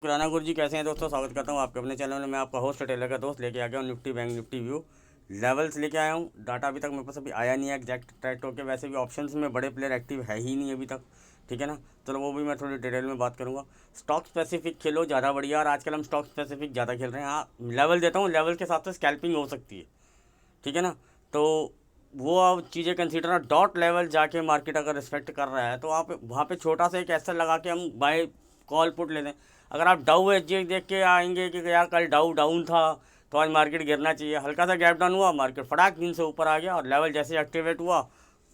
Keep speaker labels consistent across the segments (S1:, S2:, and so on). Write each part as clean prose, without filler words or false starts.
S1: खुराना गुरु जी कैसे हैं दोस्तों, स्वागत करता हूं आपके अपने चैनल में। मैं आपका होस्ट टेलर का दोस्त लेके आ गया हूं Nifty bank Nifty view levels लेके आया हूं। डाटा अभी तक मेरे पास अभी आया नहीं है एग्जैक्ट ट्रैक होकर, वैसे भी ऑप्शंस में बड़े प्लेयर एक्टिव है ही नहीं अभी तक, ठीक है ना। चलो वो भी मैं थोड़ी डिटेल में बात करूँगा। स्टॉक स्पेसिफिक खेलो ज़्यादा बढ़िया, और आजकल हम स्टॉक स्पेसिफिक ज़्यादा खेल रहे हैं। हाँ लेवल देता हूँ, लेवल के साथ से स्कैल्पिंग हो सकती है, ठीक है ना। तो वो आप चीज़ें कंसीडर, डॉट लेवल जाके मार्केट अगर रिस्पेक्ट कर रहा है तो आप वहाँ पे छोटा सा एक ऐसा लगा के हम बाय कॉल पुट लेते हैं। अगर आप डाउ एच देख के आएंगे कि यार कल डाउ डाउन था तो आज मार्केट गिरना चाहिए, हल्का सा गैप डाउन हुआ, मार्केट फटाक दिन से ऊपर आ गया और लेवल जैसे एक्टिवेट हुआ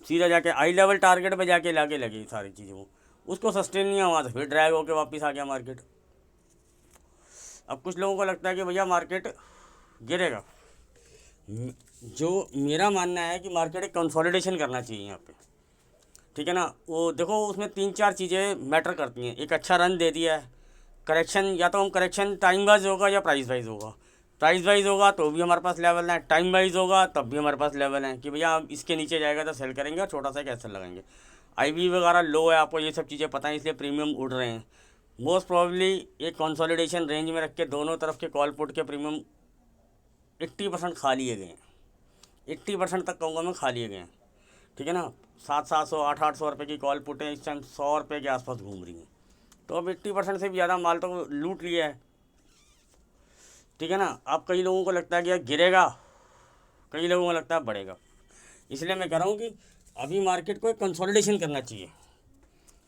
S1: सीधा जाके आई लेवल टारगेट पे जाके लाके लगी सारी चीज़ों को, उसको सस्टेन नहीं हुआ, तो फिर ड्रैग होकर वापस आ गया मार्केट। अब कुछ लोगों को लगता है कि भैया मार्केट गिरेगा। जो मेरा मानना है कि मार्केट एक कंसोलिडेशन करना चाहिए यहाँ पे, ठीक है ना। वो देखो उसमें तीन चार चीज़ें मैटर करती हैं। एक अच्छा रन दे दिया है, करेक्शन, या तो हम करेक्शन टाइम वाइज होगा या प्राइस वाइज होगा। प्राइस वाइज होगा तो भी हमारे पास लेवल है, टाइम वाइज होगा तब भी हमारे पास लेवल है कि भैया हम इसके नीचे जाएगा तो सेल करेंगे और छोटा सा एक एसएल लगाएंगे। आईवी वगैरह लो है, आपको ये सब चीज़ें पता है, इसलिए प्रीमियम उड़ रहे हैं। मोस्ट प्रॉब्ली एक कंसोलिडेशन रेंज में रख के दोनों तरफ के कॉल पुट के प्रीमियम 80% खा लिए गए हैं, 80% तक कहूँगा मैं खा लिए गए हैं, ठीक है ना। 700 800 रुपये की कॉल पुटें इस टाइम 100 रुपये के आसपास घूम रही हैं, तो अब 80% से भी ज़्यादा माल तो लूट लिया है, ठीक है ना। अब कई लोगों को लगता है कि यार गिरेगा, कई लोगों को लगता है बढ़ेगा, इसलिए मैं कह रहा हूँ कि अभी मार्केट को एक कंसोलिडेशन करना चाहिए।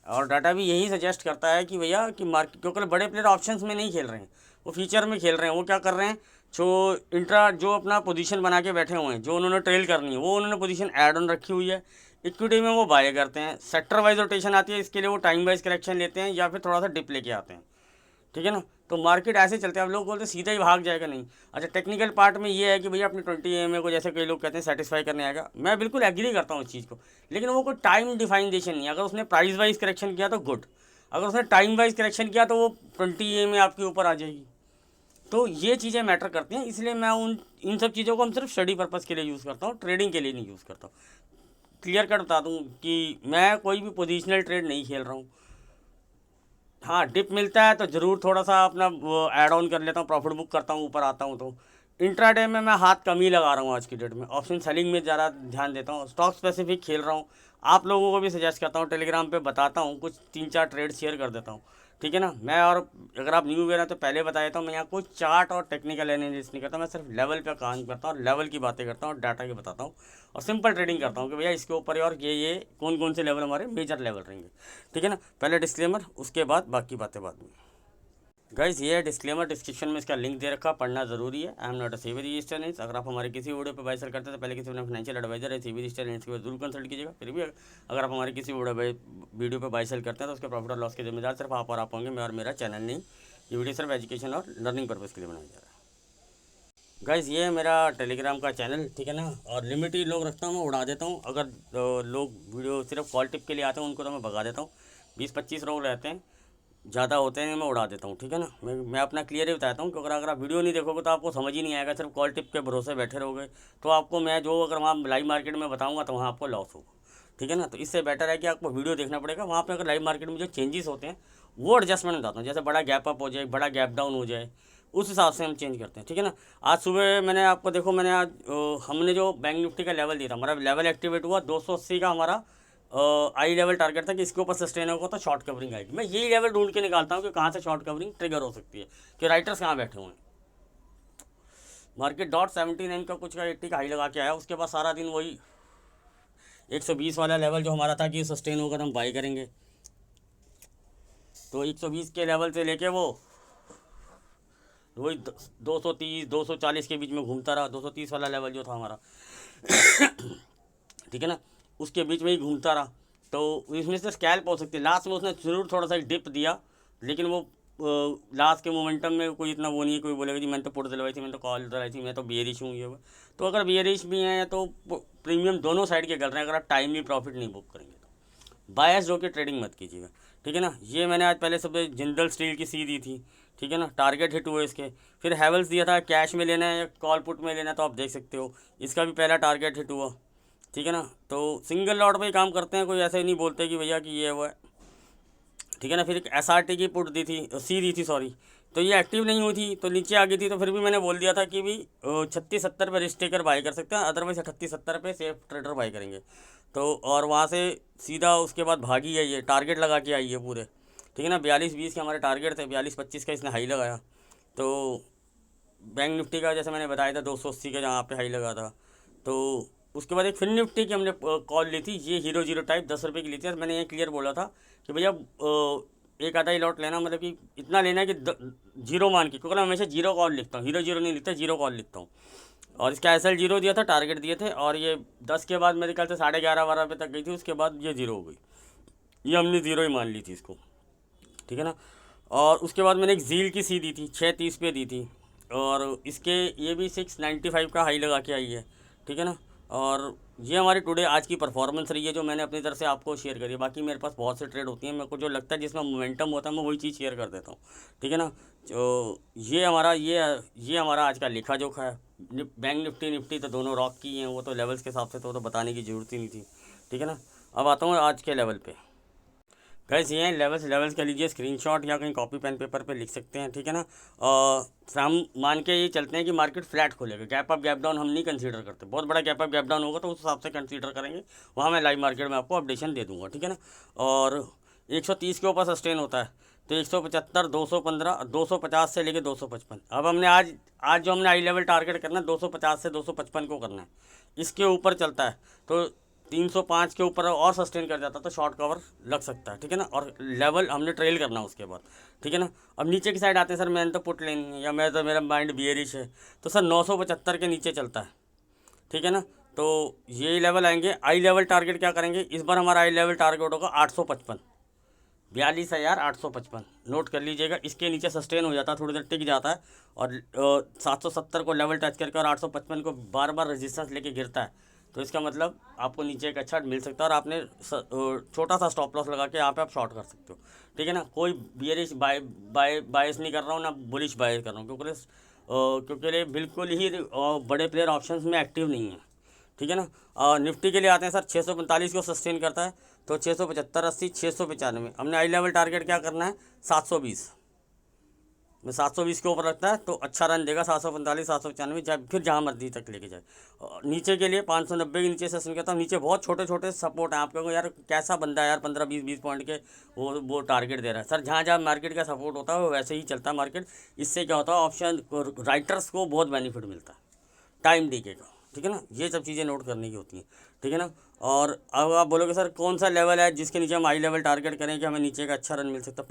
S1: और डाटा भी यही सजेस्ट करता है कि भैया कि मार्केट, क्योंकि बड़े प्लेयर ऑप्शंस में नहीं खेल रहे हैं, वो फीचर में खेल रहे हैं। वो क्या कर रहे हैं, जो इंट्रा जो अपना पोजीशन बना के बैठे हुए हैं, जो उन्होंने ट्रेल करनी है वो उन्होंने पोजीशन ऐड ऑन रखी हुई है, इक्विटी में वो बाय करते हैं। सेक्टर वाइज रोटेशन आती है, इसके लिए वो टाइम वाइज करेक्शन लेते हैं या फिर थोड़ा सा डिप लेके आते हैं, ठीक है ना। तो मार्केट ऐसे चलते हैं। अब लोग बोलते हैं सीधा ही भाग जाएगा, नहीं। अच्छा टेक्निकल पार्ट में ये है कि भैया अपनी 20 EMA को, जैसे कई लोग कहते हैं, सेटिस्फाई करने आएगा। मैं बिल्कुल एग्री करता हूँ इस चीज़ को, लेकिन वो कोई टाइम डिफाइनेशन नहीं है। अगर उसने प्राइस वाइज करेक्शन किया तो गुड, अगर उसने टाइम वाइज करेक्शन किया तो वो 20 EMA आपके ऊपर आ जाएगी। तो ये चीज़ें मैटर करती हैं, इसलिए मैं इन सब चीज़ों को हम सिर्फ स्टडी पर्पज़ के लिए यूज़ करता हूँ, ट्रेडिंग के लिए नहीं यूज़ करता हूँ। क्लियर कट बता दूँ कि मैं कोई भी पोजिशनल ट्रेड नहीं खेल रहा हूँ। हाँ डिप मिलता है तो ज़रूर थोड़ा सा अपना वो ऐड ऑन कर लेता हूँ, प्रॉफिट बुक करता हूँ, ऊपर आता हूँ। तो इंट्राडे में मैं हाथ कम ही लगा रहा हूँ आज की डेट में, ऑप्शन सेलिंग में ज़्यादा ध्यान देता हूँ, स्टॉक स्पेसिफिक खेल रहा हूँ। आप लोगों को भी सजेस्ट करता हूँ, टेलीग्राम पे बताता हूँ, कुछ 3 4 ट्रेड शेयर कर देता हूँ, ठीक है ना। मैं, और अगर आप न्यू वेयर हैं तो पहले बता देता हूँ, मैं यहाँ कोई चार्ट और टेक्निकल एनालिसिस नहीं करता, मैं सिर्फ लेवल पे काम करता हूँ, लेवल की बातें करता हूँ, डाटा की बताता हूँ और सिंपल ट्रेडिंग करता हूँ कि भैया इसके ऊपर और ये कौन कौन से लेवल हमारे मेजर लेवल रहेंगे, ठीक है ना। पहले डिस्क्लेमर, उसके बाद बाकी बातें बाद में। गाइस ये है डिस्क्लेमर, डिस्क्रिप्शन में इसका लिंक दे रखा, पढ़ना जरूरी है। आई एम नॉट अ सेवी रजिस्टर। अगर आप हमारे किसी वीडियो पर बाय सेल करते हैं तो पहले किसी ने फाइनेंशियल एडवाइजर है सेवी रजिस्टर के बाद जरूर कंसल्ट कीजिएगा। फिर भी अगर आप हमारे किसी वीडियो पर बाय सेल करते हैं तो उसके प्रॉफिट और लॉस के जिम्मेदार सिर्फ आप और आप होंगे, मैं और मेरा चैनल नहीं। ये वीडियो सिर्फ एजुकेशन और लर्निंग पर्पज़ के लिए बनाया जा रहा है। गाइस ये है मेरा टेलीग्राम का चैनल, ठीक है ना। और लिमिट ही लोग रखता हूँ, मैं उड़ा देता हूँ। अगर लोग वीडियो सिर्फ कॉल टिप के लिए आते हैं उनको तो मैं भगा देता हूँ। 20 25 लोग रहते हैं, ज़्यादा होते हैं, मैं उड़ा देता हूँ, ठीक है ना। मैं अपना क्लियर ही बताता हूँ, क्योंकि अगर आप वीडियो नहीं देखोगे तो आपको समझ ही नहीं आएगा, सिर्फ कॉल टिप के भरोसे बैठे रहोगे तो आपको मैं जो अगर वहाँ लाइव मार्केट में बताऊँगा तो वहाँ आपको लॉस होगा, ठीक है ना। तो इससे बेटर है कि आपको वीडियो देखना पड़ेगा। वहाँ पर अगर लाइव मार्केट में जो चेंजेस होते हैं वो एडजस्टमेंट बताता हूँ, जैसे बड़ा गैप अप हो जाए, बड़ा गैप डाउन हो जाए, उस हिसाब से हम चेंज करते हैं, ठीक है ना। आज सुबह मैंने आपको देखो, मैंने आज हमने जो बैंक निफ्टी का लेवल दिया था, हमारा लेवल एक्टिवेट हुआ 280 का, हमारा आई लेवल टारगेट था कि इसके ऊपर सस्टेन होगा तो शॉर्ट कवरिंग आएगी। मैं यही लेवल ढूंढ के निकालता हूँ कि कहाँ से शॉर्ट कवरिंग ट्रिगर हो सकती है, कि राइटर्स कहाँ बैठे हुए हैं। मार्केट .79 का कुछ का 80 का हाई लगा के आया, उसके बाद सारा दिन वही 120 वाला लेवल जो हमारा था कि सस्टेन होगा तो हम बाई करेंगे, तो 120 के लेवल से लेके वो वही 230 240 के बीच में घूमता रहा। 230 वाला लेवल जो था हमारा ठीक है ना, उसके बीच में ही घूमता रहा। तो इसमें से स्कैल्प हो सकती है। लास्ट में उसने ज़रूर थोड़ा सा डिप दिया, लेकिन वो लास्ट के मोमेंटम में कोई इतना वो नहीं है, कोई बोलेगा जी मैंने तो पुट दिलवाई थी, मैंने तो कॉल दिलवाई थी, मैं तो बियरिश हूँ, ये वो। तो अगर बियरिश भी हैं तो प्रीमियम दोनों साइड के कर रहे हैं, अगर आप टाइमली प्रॉफिट नहीं बुक करेंगे तो बायस होकर ट्रेडिंग मत कीजिएगा, ठीक है ना। ये मैंने आज पहले सब जिंदल स्टील की सी दी थी, ठीक है ना, टारगेट हिट हुए इसके। फिर हैवल्स दिया था, कैश में लेना है या कॉल पुट में लेना है तो आप देख सकते हो, इसका भी पहला टारगेट हिट हुआ, ठीक है ना। तो सिंगल लॉट पे ही काम करते हैं, कोई ऐसे नहीं बोलते कि भैया कि ये वो है, ठीक है ना। फिर एक SRT की पुट दी थी, सी दी थी सॉरी, तो ये एक्टिव नहीं हुई थी, तो नीचे आ गई थी। तो फिर भी मैंने बोल दिया था कि भी 36-70 पे रिस्क टेकर बाई कर सकते हैं, अदरवाइज 38-70 पे सेफ ट्रेडर बाई करेंगे। तो और वहाँ से सीधा उसके बाद भागी है, ये टारगेट लगा के आई है पूरे, ठीक है ना। 42-20 के हमारे टारगेट थे, 42-25 का इसने हाई लगाया। तो बैंक निफ्टी का जैसे मैंने बताया था 280 का जहाँ पे हाई लगा था। तो उसके बाद एक फिन निफ्टी की हमने कॉल ली थी, ये हीरो टाइप 10 रुपये की ली थी। मैंने ये क्लियर बोला था कि भैया एक आधा ही लॉट लेना, मतलब कि इतना लेना है कि जीरो मान के, क्योंकि मैं हमेशा जीरो कॉल लिखता हूँ, हीरो जीरो नहीं लिखता, जीरो कॉल लिखता हूँ। और इसका SL जीरो दिया था, टारगेट दिए थे, और ये 10 के बाद मेरे ख्याल से 11:30-12 रुपये तक गई थी, उसके बाद ये जीरो हो गई। ये हमने ज़ीरो ही मान ली थी इसको, ठीक है ना। और उसके बाद मैंने एक झील की सी दी थी, 6:30 पे दी थी, और इसके ये भी 695 का हाई लगा के आई है, ठीक है ना। और ये हमारी टुडे आज की परफॉर्मेंस रही है, जो मैंने अपनी तरफ से आपको शेयर करी है। बाकी मेरे पास बहुत से ट्रेड होती हैं, मेरे को जो लगता है जिसमें मोमेंटम होता है मैं वही चीज़ शेयर कर देता हूँ, ठीक है ना। तो ये हमारा आज का लेखा जोखा है। बैंक निफ्टी तो दोनों रॉक की हैं, वो तो लेवल्स के हिसाब से तो बताने की ज़रूरत ही नहीं थी, ठीक है ना। अब आता हूँ आज के लेवल पे। गैस ये हैं लेवल्स कर लीजिए स्क्रीनशॉट, या कहीं कॉपी पेन पेपर पे लिख सकते हैं, ठीक है ना। फिर हम मान के ये चलते हैं कि मार्केट फ्लैट खोलेगा, गैप अप गैप डाउन हम नहीं कंसीडर करते। बहुत बड़ा गैप अप गैप डाउन होगा तो उस हिसाब से कंसीडर करेंगे, वहाँ मैं लाइव मार्केट में आपको अपडेशन दे दूँगा, ठीक है ना। और 130 के ऊपर सस्टेन होता है, तो 175, 215, 250 से लेके 255। अब हमने आज जो हमने हाई लेवल टारगेट करना है 250 से 255 को करना है, इसके ऊपर चलता है तो 305 के ऊपर और सस्टेन कर जाता तो शॉर्ट कवर लग सकता है, ठीक है ना। और लेवल हमने ट्रेल करना उसके बाद, ठीक है ना। अब नीचे की साइड आते हैं, सर मैंने तो पुट लेनी है, या मैं तो मेरा माइंड बियरिश है, तो सर 975 के नीचे चलता है, ठीक है ना। तो ये लेवल आएंगे। आई लेवल टारगेट क्या करेंगे इस बार, हमारा आई लेवल टारगेट होगा 855, 42,855 नोट कर लीजिएगा। इसके नीचे सस्टेन हो जाता है, थोड़ी देर टिक जाता है, और 770 को लेवल टच करके और 855 को बार बार रेजिस्टेंस लेके गिरता है, तो इसका मतलब आपको नीचे एक अच्छा मिल सकता है, और आपने छोटा सा स्टॉप लॉस लगा के यहाँ पे आप शॉर्ट कर सकते हो, ठीक है ना। कोई बियरिश बायस नहीं कर रहा हूँ ना बुलिश बायस कर रहा हूँ, क्योंकि ये बिल्कुल ही बड़े प्लेयर ऑप्शंस में एक्टिव नहीं है, ठीक है ना। निफ्टी के लिए आते हैं सर, 645 को सस्टेन करता है, तो 675, 80, 695। हमने आई लेवल टारगेट क्या करना है 720 में, 720 के ऊपर रखता है तो अच्छा रन देगा। 745, 795, जब फिर जहाँ मर्जी तक लेके जाए। और नीचे के लिए 590 के नीचे सेशन करता हूँ। नीचे बहुत छोटे छोटे सपोर्ट हैं, आप कहोगे यार कैसा बंदा है यार, 15-20 पॉइंट के वो टारगेट दे रहा है। सर जहाँ जहाँ मार्केट का सपोर्ट होता है वो वैसे ही चलता है मार्केट। इससे क्या होता है, ऑप्शन राइटर्स को बहुत बेनिफिट मिलता है टाइम डीके का, ठीक है ना। ये सब चीज़ें नोट करने की होती हैं, ठीक है ना। और अब आप बोलोगे सर कौन सा लेवल है जिसके नीचे हम हाई लेवल टारगेट करें कि हमें नीचे का अच्छा रन मिल सकता है।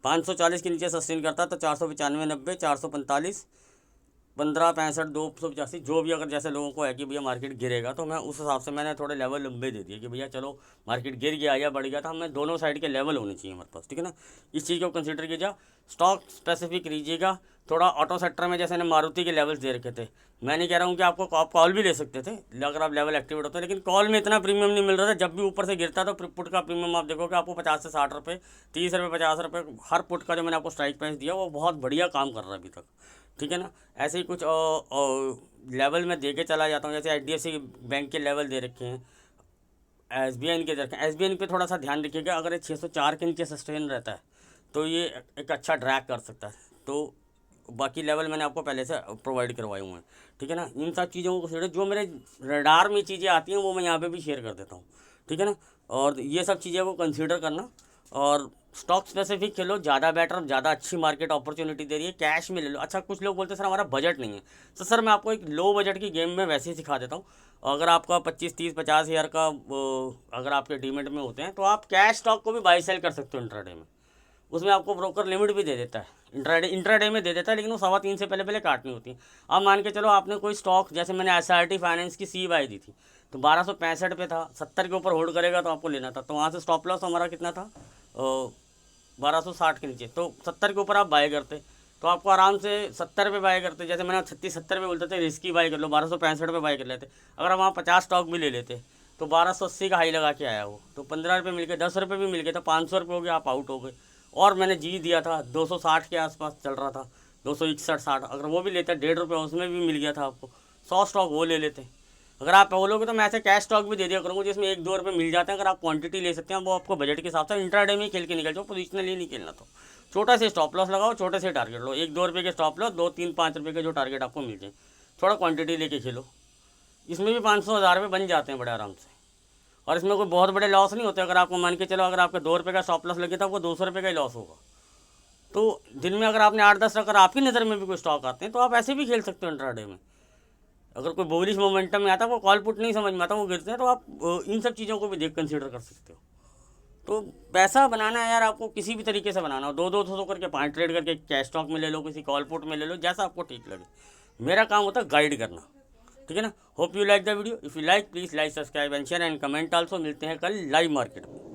S1: 540 के नीचे सस्टेन करता है तो 495, 90, 445, 15, 65, 285, जो भी, अगर जैसे लोगों को है कि भैया मार्केट गिरेगा, तो मैं उस हिसाब से मैंने थोड़े लेवल लंबे दे दिए कि भैया चलो मार्केट गिर गया या बढ़ गया था, हमें दोनों साइड के लेवल होने चाहिए हमारे पास, ठीक है ना। इस चीज़ को कंसीडर कीजिए। स्टॉक स्पेसिफिक लीजिएगा। थोड़ा ऑटो सेक्टर में जैसे ने मारुति के लेवल्स दे रखे थे, मैं नहीं कह रहा हूँ कि आपको आप कॉल भी ले सकते थे अगर आप लेवल एक्टिवेट होते, लेकिन कॉल में इतना प्रीमियम नहीं मिल रहा था। जब भी ऊपर से गिरता तो पुट का प्रीमियम आप देखोगे आपको 50 से 60 रुपये, 30 रुपये, 50 रुपये हर पुट का जो मैंने आपको स्ट्राइक प्राइस दिया वो बहुत बढ़िया काम कर रहा है अभी तक, ठीक है ना। ऐसे ही कुछ लेवल में दे के चला जाता हूँ। जैसे HDFC बैंक के लेवल दे रखे हैं, SBI के दे रखे हैं। SBI पे थोड़ा सा ध्यान रखिएगा, अगर ये 604 के नीचे सस्टेन रहता है तो ये एक अच्छा ड्रैग कर सकता है। तो बाकी लेवल मैंने आपको पहले से प्रोवाइड करवाए हुए हैं, ठीक है ना। इन सब चीज़ों को जो मेरे रडार में चीज़ें आती हैं वो मैं यहाँ पे भी शेयर कर देता हूँ, ठीक है ना। और ये सब चीज़ें को कंसीडर करना, और स्टॉक स्पेसिफिक खेलो, ज़्यादा बेटर, ज़्यादा अच्छी मार्केट अपॉर्चुनिटी दे रही है, कैश में ले लो। अच्छा कुछ लोग बोलते हैं सर हमारा बजट नहीं है, तो सर मैं आपको एक लो बजट की गेम में वैसे ही सिखा देता हूँ। अगर आपका 25, 30, 50 हज़ार का अगर आपके डीमेट में होते हैं तो आप कैश स्टॉक को भी बाई सेल कर सकते हो इंट्राडे में। उसमें आपको ब्रोकर लिमिट भी दे देता है, इंट्राडे में दे देता है, लेकिन वो 3:15 से पहले काटनी होती है। अब मान के चलो आपने कोई स्टॉक, जैसे मैंने SRT फाइनेंस की सी बाई दी थी तो 1265 पे था, 70 के ऊपर होल्ड करेगा तो आपको लेना था, तो वहाँ से स्टॉप लॉस हमारा कितना था 1260 के नीचे, तो 70 के ऊपर आप बाय करते तो आपको आराम से 70 पे बाय करते। जैसे मैंने 36-70 पे बोलते थे रिस्की बाय कर लो, 1265 पे बाय कर लेते। अगर हम वहाँ 50 स्टॉक भी ले लेते तो 1280 का हाई लगा के आया वो, तो 15 रुपये मिल गए, 10 रुपये भी मिल गए, तो 500 रुपये हो गए, आप आउट हो गए। और मैंने जी दिया था 260 के आसपास चल रहा था, 261-60, अगर वो भी लेते 1.5 रुपये उसमें भी मिल गया था आपको, 100 स्टॉक वो ले लेते। अगर आप बोलोगे तो मैं ऐसे कैश स्टॉक भी दे दिया करूँगा जिसमें 1-2 रुपये मिल जाते हैं। अगर आप क्वांटिटी ले सकते हैं, वो आपको बजट के हिसाब से इंट्राडे में ही खेल के निकल जाओ, पोजिशनली नहीं खेलना। तो छोटा से स्टॉप लॉस लगाओ, छोटे से टारगेट लो, 1-2 रुपये के स्टॉप लॉस, 2-3-5 रुपये के जो टारगेट आपको मिल जाए, थोड़ा क्वांटिटी लेके खेलो। इसमें भी 500-1000 रुपये बन जाते हैं बड़े आराम से, और इसमें कोई बहुत बड़े लॉस नहीं होते। अगर आपको मान के चलो, अगर आपके 2 रुपये का स्टॉप लॉस लगे था, आपको 200 रुपये का ही लॉस होगा। तो दिन में अगर आपने 8-10 अगर आपकी नज़र में भी कोई स्टॉक आते हैं तो आप ऐसे भी खेल सकते हो इंट्राडे में। अगर कोई बुलिश मोमेंटम में आता है, वो कॉल पुट नहीं समझ में आता, वो गिरते हैं, तो आप इन सब चीज़ों को भी देख कंसीडर कर सकते हो। तो पैसा बनाना है यार, आपको किसी भी तरीके से बनाना हो, 200 करके 5 ट्रेड करके कैश स्टॉक में ले लो, किसी कॉल पुट में ले लो, जैसा आपको ठीक लगे। मेरा काम होता है गाइड करना, ठीक है ना। Hope you like the video. If you like, please like, subscribe and share and comment also. मिलते हैं कल लाइव मार्केट में।